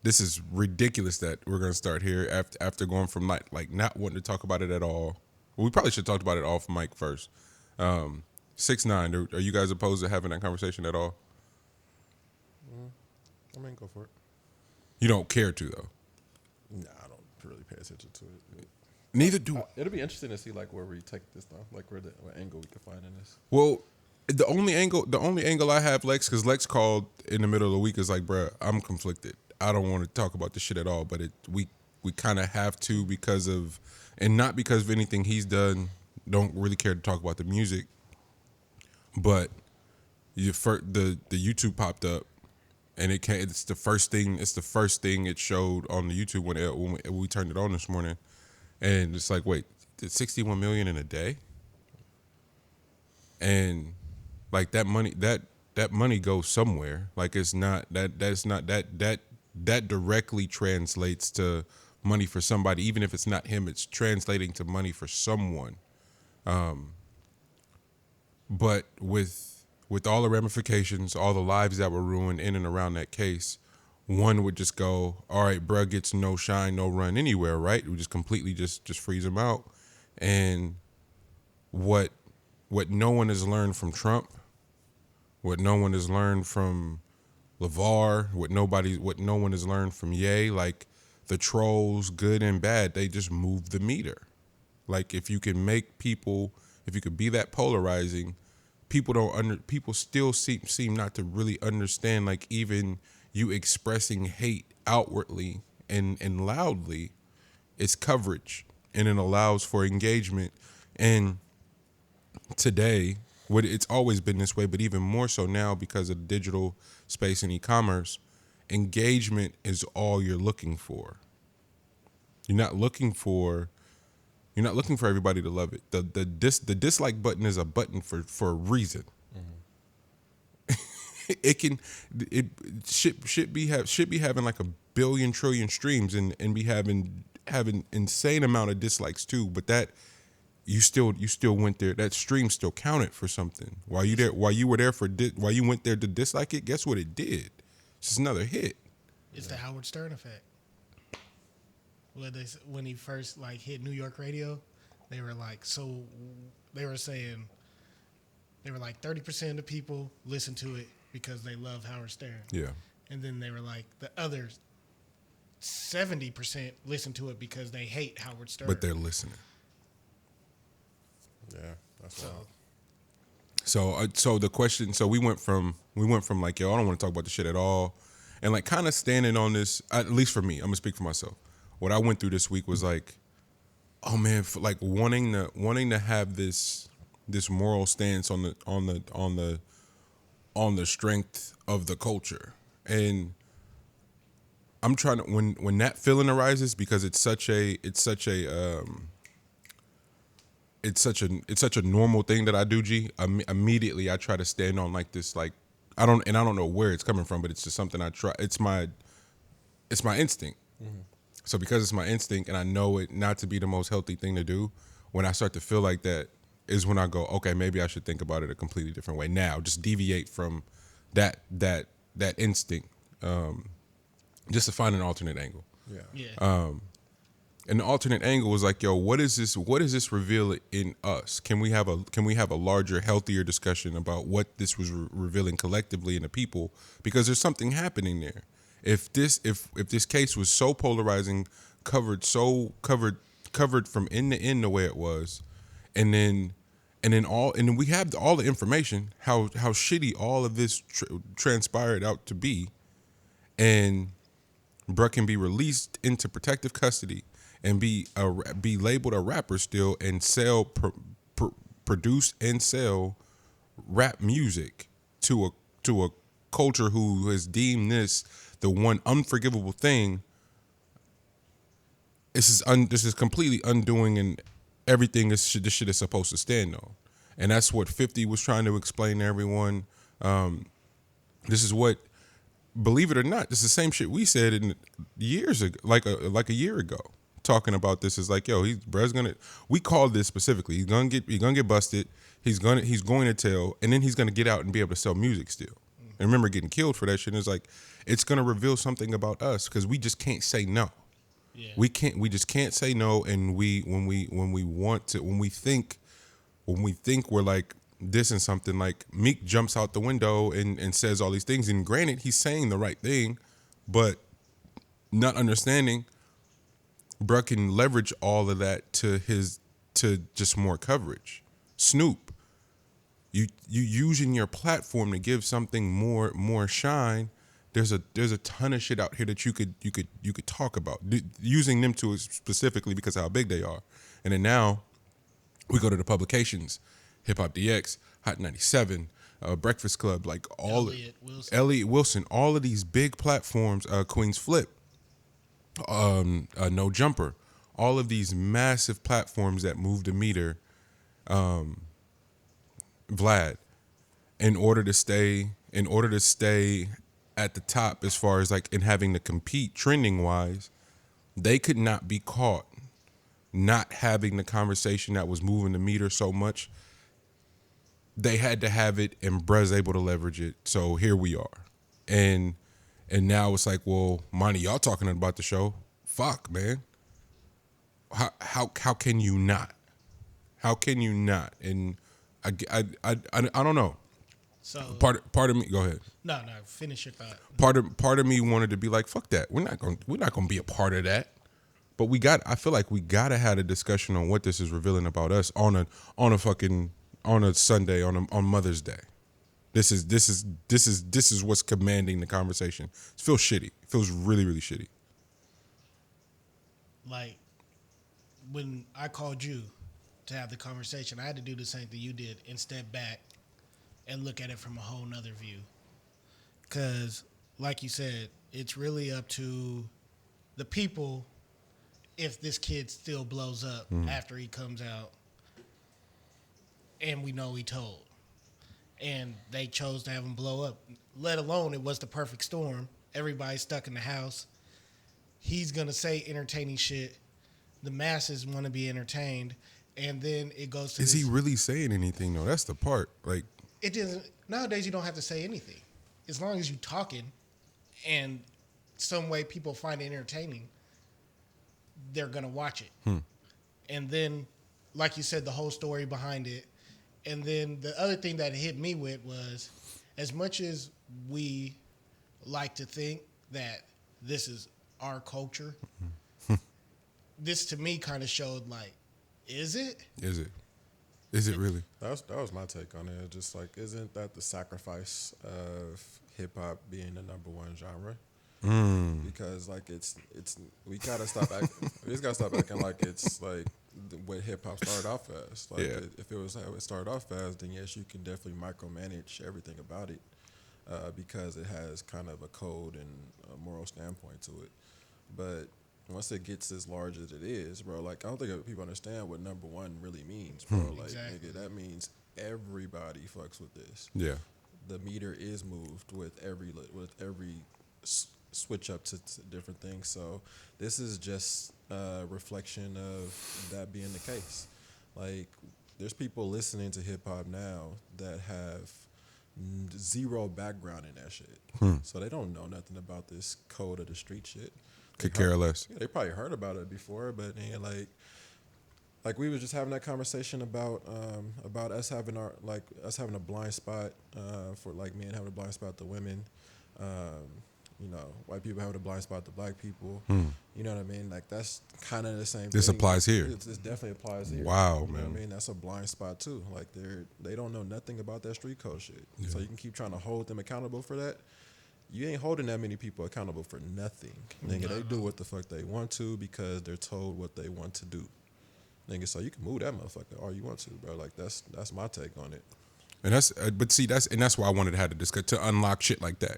this is ridiculous that we're gonna start here after going from like not wanting to talk about it at all. Well, we probably should have talked about it off mic first. 6ix9ine, are you guys opposed to having that conversation at all? I mean, go for it. You don't care to though. Nah, I don't really pay attention to it. Neither do. It'll be interesting to see like where we take this though, like what angle we can find in this. Well, the only angle I have, Lex, because Lex called in the middle of the week is like, bruh, I'm conflicted. I don't want to talk about this shit at all, but we kind of have to because of, and not because of anything he's done. Don't really care to talk about the music, but the YouTube popped up, and it's the first thing. It's the first thing it showed on the YouTube when we turned it on this morning, and it's like, wait, did 61 million in a day? And like that money goes somewhere. Like it's not that directly translates to money for somebody. Even if it's not him, it's translating to money for someone. But with all the ramifications, all the lives that were ruined in and around that case, one would just go, all right, bruh gets no shine, no run anywhere, right? We just completely just freeze him out. And what no one has learned from Trump, what no one has learned from LeVar, what no one has learned from Ye, like the trolls, good and bad, they just move the meter. Like if you can be that polarizing, people still seem not to really understand, like even you expressing hate outwardly and loudly, it's coverage and it allows for engagement. And today, it's always been this way, but even more so now because of digital space and e-commerce, engagement is all you're looking for. You're not looking for everybody to love it. The dislike button is a button for a reason. It should be having like a billion trillion streams and be having insane amount of dislikes too, but that you still went there. That stream still counted for something. While you were there while you went there to dislike it, guess what it did? It's just another hit. It's the Howard Stern effect. When he first like hit New York radio, they were saying 30% of the people listen to it because they love Howard Stern. Yeah. And then they were like the other 70% listen to it because they hate Howard Stern. But they're listening. Yeah, that's so. wild. So the question. So we went from like, yo, I don't want to talk about this shit at all, and like kind of standing on this. At least for me, I'm gonna speak for myself. What I went through this week was like, oh man, like wanting to have this moral stance on the strength of the culture. And I'm trying to, when that feeling arises, because it's such a normal thing that I do, G. Immediately I try to stand on like this, like I don't know where it's coming from, but it's just something I try. It's my instinct. Mm-hmm. So because it's my instinct and I know it not to be the most healthy thing to do, when I start to feel like that is when I go, okay, maybe I should think about it a completely different way now. Just deviate from that instinct, just to find an alternate angle. Yeah. And the alternate angle was like, yo, what is this reveal in us? Can we have a larger, healthier discussion about what this was revealing collectively in the people? Because there's something happening there. If this case was so polarizing, covered from end to end the way it was, and then we have all the information, how shitty all of this transpired out to be, and bruh can be released into protective custody and be labeled a rapper still and produce and sell rap music to a culture who has deemed this the one unforgivable thing. This is completely undoing and everything this shit is supposed to stand on. And that's what 50 was trying to explain to everyone. This is what, believe it or not, this is the same shit we said in years ago, like a year ago, talking about this. Is like, yo, we called this specifically. He's gonna get busted. He's going to tell, and then he's gonna get out and be able to sell music still. and remember getting killed for that shit. And it's like, it's gonna reveal something about us because we just can't say no. Yeah. We just can't say no. And when we think we're like this and something, like Meek jumps out the window and says all these things. And granted, he's saying the right thing, but not understanding, bruh can leverage all of that to just more coverage. Snoop, you using your platform to give something more shine. There's a ton of shit out here that you could talk about, using them to specifically because of how big they are. And then now we go to the publications, Hip Hop DX, Hot 97, Breakfast Club, like all Elliot Wilson, all of these big platforms, Queen's Flip, No Jumper, all of these massive platforms that move the meter, Vlad, in order to stay at the top as far as like in having to compete trending wise, they could not be caught not having the conversation that was moving the meter so much. They had to have it, and Brez able to leverage it. So here we are, and now it's like, well, Monty, y'all talking about the show? Fuck, man. How can you not? How can you not? And I don't know. So Part of me, go ahead. no, finish your thought. Part of me wanted to be like, fuck that. We're not gonna be a part of that. But I feel like we gotta have a discussion on what this is revealing about us on a Sunday on Mother's Day. This is what's commanding the conversation. It feels shitty. It feels really, really shitty. Like when I called you to have the conversation, I had to do the same thing you did and step back and look at it from a whole nother view. Because, like you said, it's really up to the people if this kid still blows up after he comes out and we know he told. And they chose to have him blow up, let alone it was the perfect storm. Everybody's stuck in the house. He's going to say entertaining shit. The masses want to be entertained. And then it goes to Is he really saying anything though? That's the part. Like, it doesn't. Nowadays, you don't have to say anything. As long as you talking and some way people find it entertaining, they're going to watch it. And then, like you said, the whole story behind it. And then the other thing that hit me with was, as much as we like to think that this is our culture, this to me kind of showed like, is it? is it really? That was my take on it. Just like, isn't that the sacrifice of hip hop being the number one genre? Because like it's we just gotta stop acting like it's like what hip hop started off as. Like if it was how it started off as, then yes, you can definitely micromanage everything about it because it has kind of a code and a moral standpoint to it. But once it gets as large as it is, bro, like I don't think people understand what number one really means, bro. Like Exactly. nigga, that means everybody fucks with this. Yeah. The meter is moved with every switch up to different things. So this is just a reflection of that being the case. Like there's people listening to hip hop now that have zero background in that shit. So they don't know nothing about this code of the street shit. Could care less. Yeah, they probably heard about it before, but then like we was just having that conversation about us having a blind spot for like men having a blind spot to women, you know, white people having a blind spot to black people. You know what I mean? Like that's kind of the same. This thing. applies here. This definitely applies here. Wow, you know man. what I mean? That's a blind spot too. Like they don't know nothing about that street code shit. So you can keep trying to hold them accountable for that. You ain't holding that many people accountable for nothing. Nigga, they do what the fuck they want to because they're told what they want to do. Nigga, so you can move that motherfucker all you want to, bro. Like that's my take on it. And that's why I wanted to have to discuss to unlock shit like that.